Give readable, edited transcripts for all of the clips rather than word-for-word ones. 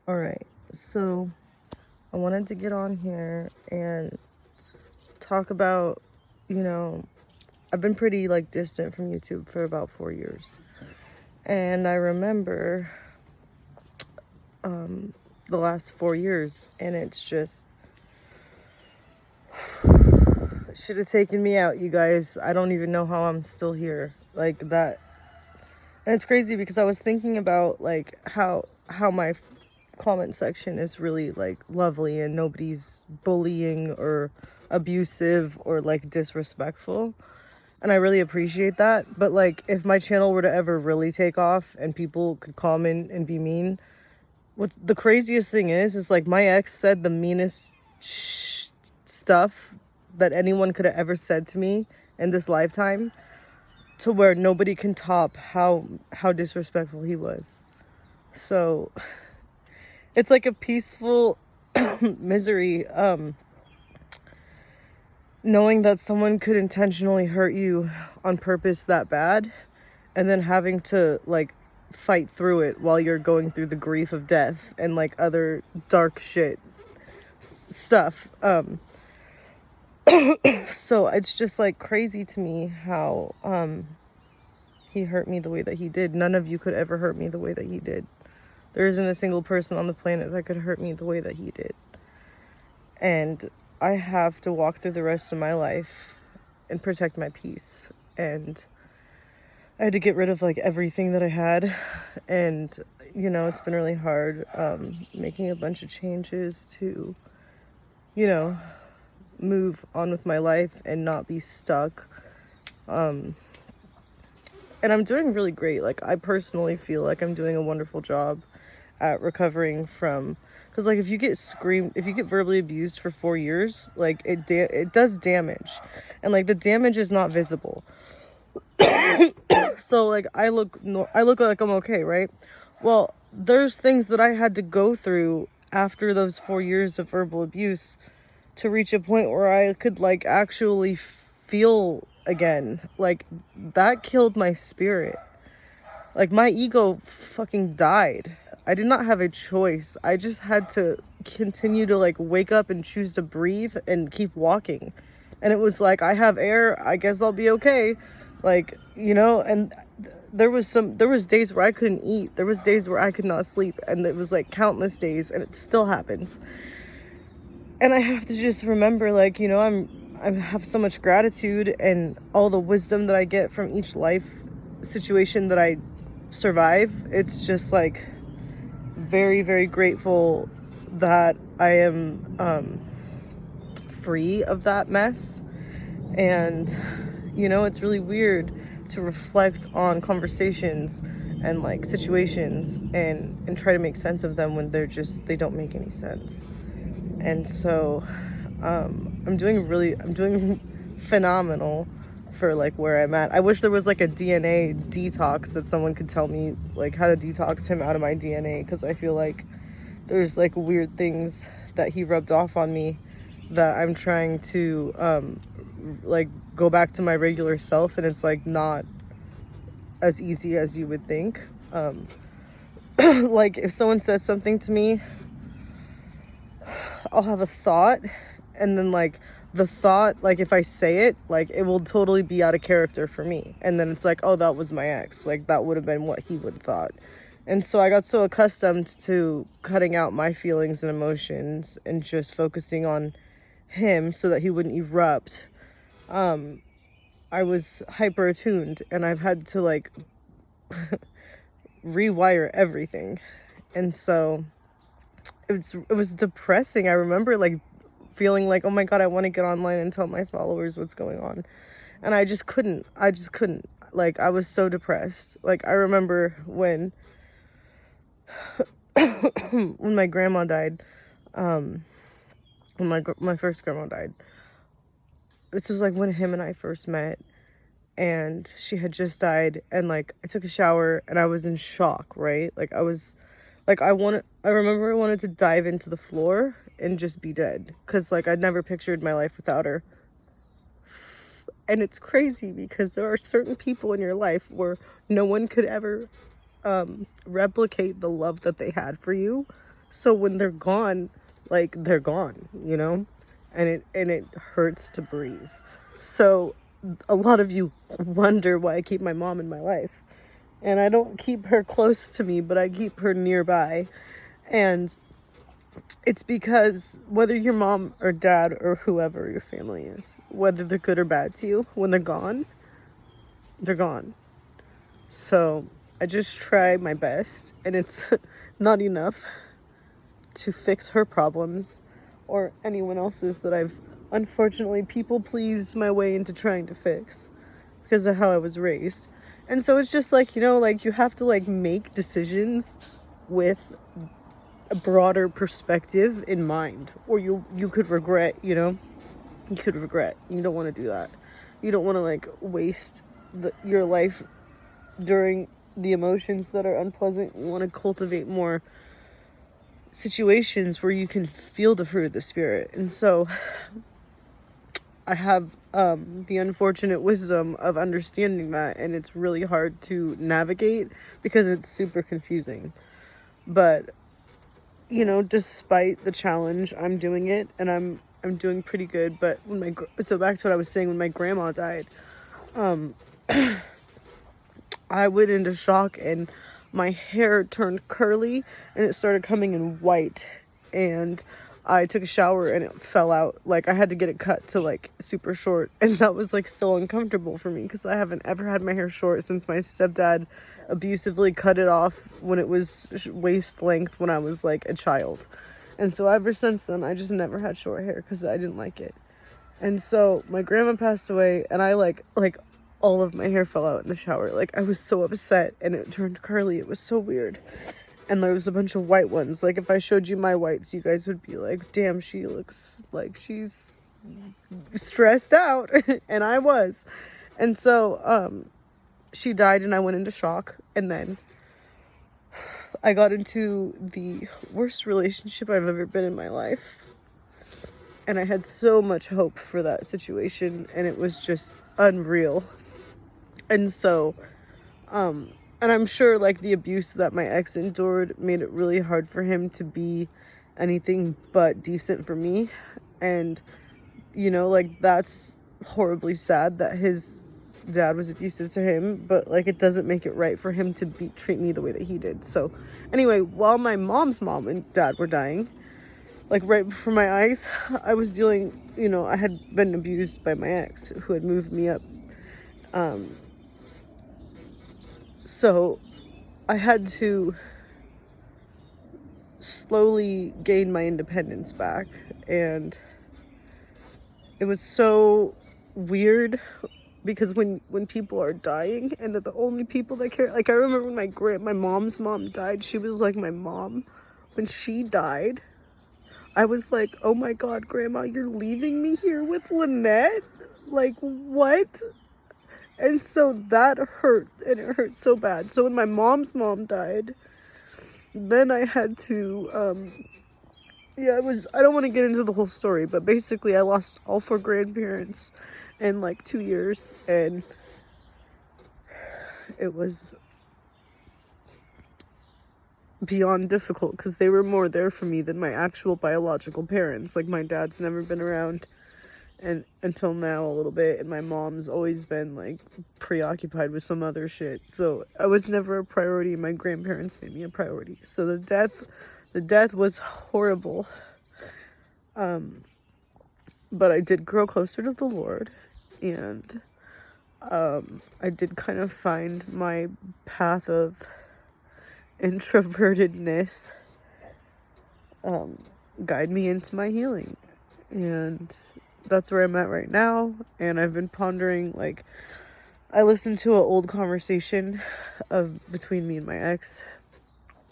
All right, so I wanted to get on here and talk about, you know, I've been pretty like distant from YouTube for about 4 years. And I remember the last 4 years, and it's just, it should have taken me out, you guys. I don't even know how I'm still here. Like that. And it's crazy because I was thinking about like how my comment section is really like lovely and nobody's bullying or abusive or like disrespectful, and I really appreciate that. But like if my channel were to ever really take off and people could comment and be mean, what's the craziest thing is like my ex said the meanest stuff that anyone could have ever said to me in this lifetime, to where nobody can top how disrespectful he was. So it's like a peaceful misery, knowing that someone could intentionally hurt you on purpose that bad, and then having to like fight through it while you're going through the grief of death and like other dark shit stuff. So it's just like crazy to me how he hurt me the way that he did. None of you could ever hurt me the way that he did. There isn't a single person on the planet that could hurt me the way that he did. And I have to walk through the rest of my life and protect my peace. And I had to get rid of like everything that I had. And, you know, it's been really hard making a bunch of changes to, you know, move on with my life and not be stuck. And I'm doing really great. Like, I personally feel like I'm doing a wonderful job at recovering from, because like if you get verbally abused for 4 years, like it does damage, and like the damage is not visible. So like I look like I'm okay, right? Well, there's things that I had to go through after those 4 years of verbal abuse to reach a point where I could like actually feel again. Like that killed my spirit. Like my ego fucking died. I did not have a choice. I just had to continue to like wake up and choose to breathe and keep walking. And it was like, I have air, I guess I'll be okay. Like, you know, and there was days where I couldn't eat. There was days where I could not sleep, and it was like countless days, and it still happens. And I have to just remember, like, you know, I have so much gratitude and all the wisdom that I get from each life situation that I survive. It's just like very, very grateful that I am free of that mess. And, you know, it's really weird to reflect on conversations and like situations and try to make sense of them when they don't make any sense. And so I'm doing phenomenal for like where I'm at. I wish there was like a DNA detox that someone could tell me like how to detox him out of my DNA, because I feel like there's like weird things that he rubbed off on me that I'm trying to like go back to my regular self, and it's like not as easy as you would think. Like if someone says something to me, I'll have a thought, and then like the thought, like if I say it, like it will totally be out of character for me, and then it's like, oh, that was my ex, like that would have been what he would have thought. And so I got so accustomed to cutting out my feelings and emotions and just focusing on him so that he wouldn't erupt. I was hyper attuned, and I've had to like rewire everything. And so it was depressing. I remember like feeling like, oh my God, I want to get online and tell my followers what's going on. And I just couldn't. Like, I was so depressed. Like, I remember when when my grandma died, when my first grandma died. This was like when him and I first met, and she had just died, and like I took a shower and I was in shock, right? Like I was like I remember I wanted to dive into the floor and just be dead, cuz like I'd never pictured my life without her. And it's crazy because there are certain people in your life where no one could ever replicate the love that they had for you. So when they're gone, like, they're gone, you know? And it hurts to breathe. So a lot of you wonder why I keep my mom in my life. And I don't keep her close to me, but I keep her nearby. And it's because whether your mom or dad or whoever your family is, whether they're good or bad to you, when they're gone, they're gone. So I just try my best, and it's not enough to fix her problems or anyone else's that I've unfortunately people pleased my way into trying to fix because of how I was raised. And so it's just like, you know, like, you have to like make decisions with a broader perspective in mind, or you could regret, you know. You could regret. You don't want to do that. You don't want to like waste your life during the emotions that are unpleasant. You want to cultivate more situations where you can feel the fruit of the spirit. And so I have the unfortunate wisdom of understanding that, and it's really hard to navigate because it's super confusing. But you know, despite the challenge, I'm doing it, and I'm doing pretty good. But so back to what I was saying, when my grandma died, I went into shock, and my hair turned curly and it started coming in white, and I took a shower and it fell out. Like, I had to get it cut to like super short, and that was like so uncomfortable for me because I haven't ever had my hair short since my stepdad abusively cut it off when it was waist length when I was like a child. And so ever since then I just never had short hair because I didn't like it. And so my grandma passed away, and I like all of my hair fell out in the shower. Like, I was so upset, and it turned curly. It was so weird. And there was a bunch of white ones. Like, if I showed you my whites, you guys would be like, damn, she looks like she's stressed out. And I was. And so she died, and I went into shock. And then I got into the worst relationship I've ever been in my life. And I had so much hope for that situation, and it was just unreal. And so, and I'm sure like the abuse that my ex endured made it really hard for him to be anything but decent for me. And, you know, like, that's horribly sad that his dad was abusive to him, but like, it doesn't make it right for him to treat me the way that he did. So anyway, while my mom's mom and dad were dying, like right before my eyes, I was dealing, you know, I had been abused by my ex who had moved me up. So I had to slowly gain my independence back, and it was so weird because when people are dying and they're the only people that care. Like, I remember when my mom's mom died, she was like my mom. When she died, I was like, oh my God, Grandma, you're leaving me here with Lynette? Like, what? And so that hurt, and it hurt so bad. So when my mom's mom died, then I had to, I don't want to get into the whole story, but basically I lost all 4 grandparents in like 2 years, and it was beyond difficult because they were more there for me than my actual biological parents. Like, my dad's never been around, and until now a little bit, and my mom's always been like preoccupied with some other shit. So I was never a priority. My grandparents made me a priority. So the death was horrible. But I did grow closer to the Lord, and I did kind of find my path of introvertedness guide me into my healing. And that's where I'm at right now. And I've been pondering, like, I listened to an old conversation between me and my ex,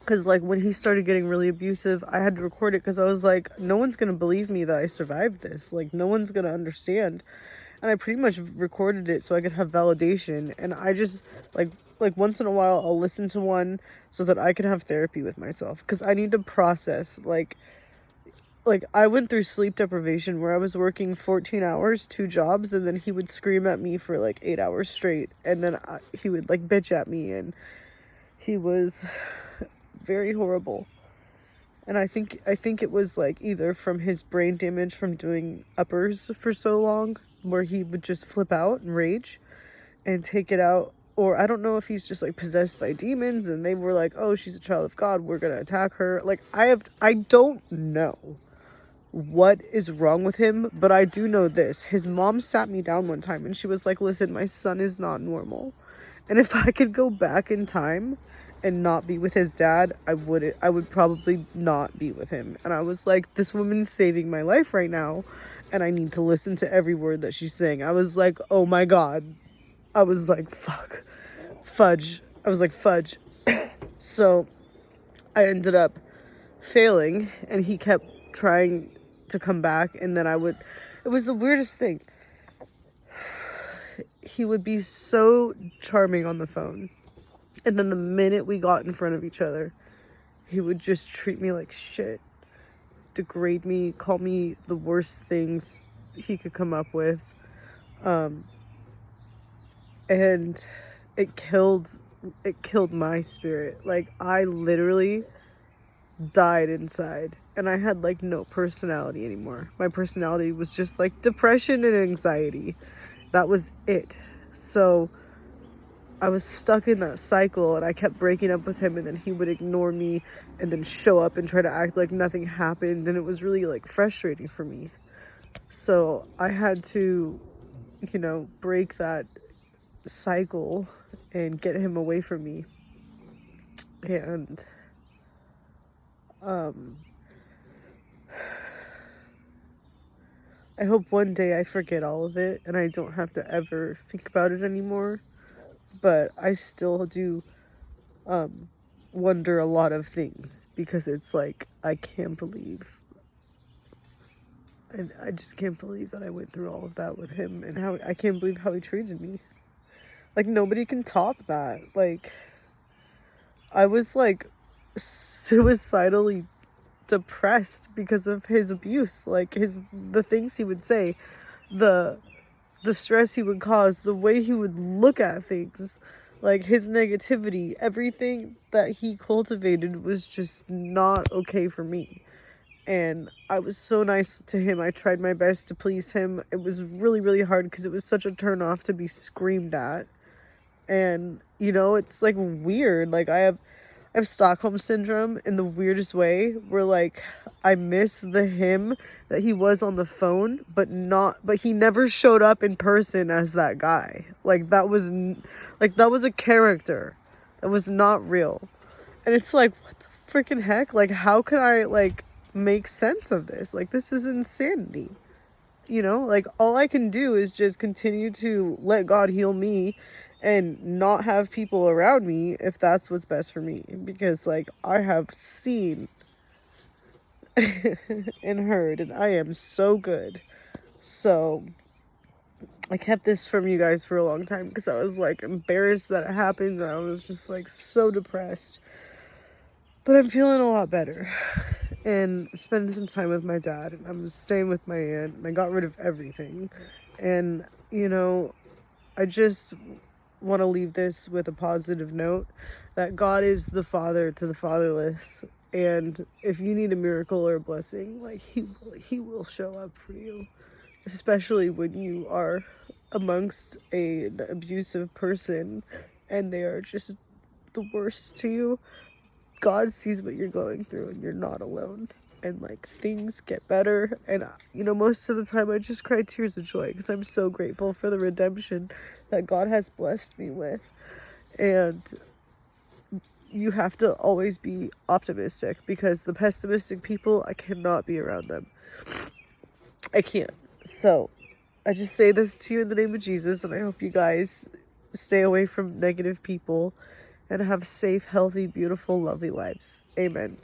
because like when he started getting really abusive, I had to record it because I was like, no one's gonna believe me that I survived this. Like, no one's gonna understand. And I pretty much recorded it so I could have validation. And I just like once in a while I'll listen to one so that I can have therapy with myself, because I need to process like I went through sleep deprivation where I was working 14 hours, 2 jobs, and then he would scream at me for like 8 hours straight, and then he would like bitch at me, and He was very horrible. And I think it was like either from his brain damage from doing uppers for so long, where he would just flip out and rage and take it out, or I don't know if he's just like possessed by demons and they were like, "Oh, she's a child of God, we're going to attack her." Like I don't know what is wrong with him, but I do know this. His mom sat me down one time and she was like, "Listen, my son is not normal. And if I could go back in time and not be with his dad, I would probably not be with him." And I was like, "This woman's saving my life right now, and I need to listen to every word that she's saying." I was like, "Oh my God." I was like, "Fuck. Fudge." I was like, "Fudge." So I ended up failing, and he kept trying to come back, and then it was the weirdest thing. He would be so charming on the phone, and then the minute we got in front of each other, he would just treat me like shit, degrade me, call me the worst things he could come up with. And it killed my spirit. Like, I literally died inside, and I had like no personality anymore. My personality was just like depression and anxiety. That was it. So I was stuck in that cycle, and I kept breaking up with him, and then he would ignore me and then show up and try to act like nothing happened, and it was really like frustrating for me. So I had to, break that cycle and get him away from me. And I hope one day I forget all of it and I don't have to ever think about it anymore. But I still do wonder a lot of things, because it's like, I can't believe, and I just can't believe that I went through all of that with him, and how I can't believe how he treated me. Like, nobody can top that. Like, I was like suicidally depressed because of his abuse. Like, the things he would say, the stress he would cause, the way he would look at things, like his negativity, everything that he cultivated was just not okay for me. And I was so nice to him. I tried my best to please him. It was really, really hard because it was such a turn off to be screamed at. And, it's like weird. Like, I have Stockholm syndrome in the weirdest way, where like I miss the him that he was on the phone, but he never showed up in person as that guy. Like, that was a character that was not real. And it's like, what the freaking heck? Like, how can I like make sense of this? Like, this is insanity. Like, all I can do is just continue to let God heal me and not have people around me if that's what's best for me. Because, like, I have seen and heard, and I am so good. So I kept this from you guys for a long time because I was like embarrassed that it happened, and I was just like so depressed. But I'm feeling a lot better. And I'm spending some time with my dad, and I'm staying with my aunt, and I got rid of everything. And, I just want to leave this with a positive note, that God is the father to the fatherless. And if you need a miracle or a blessing, like, he will show up for you, especially when you are amongst an abusive person and they are just the worst to you. God sees what you're going through, and you're not alone. And like, things get better. And most of the time I just cry tears of joy because I'm so grateful for the redemption that God has blessed me with. And you have to always be optimistic, because the pessimistic people, I cannot be around them. I can't. So I just say this to you in the name of Jesus, and I hope you guys stay away from negative people and have safe, healthy, beautiful, lovely lives. Amen.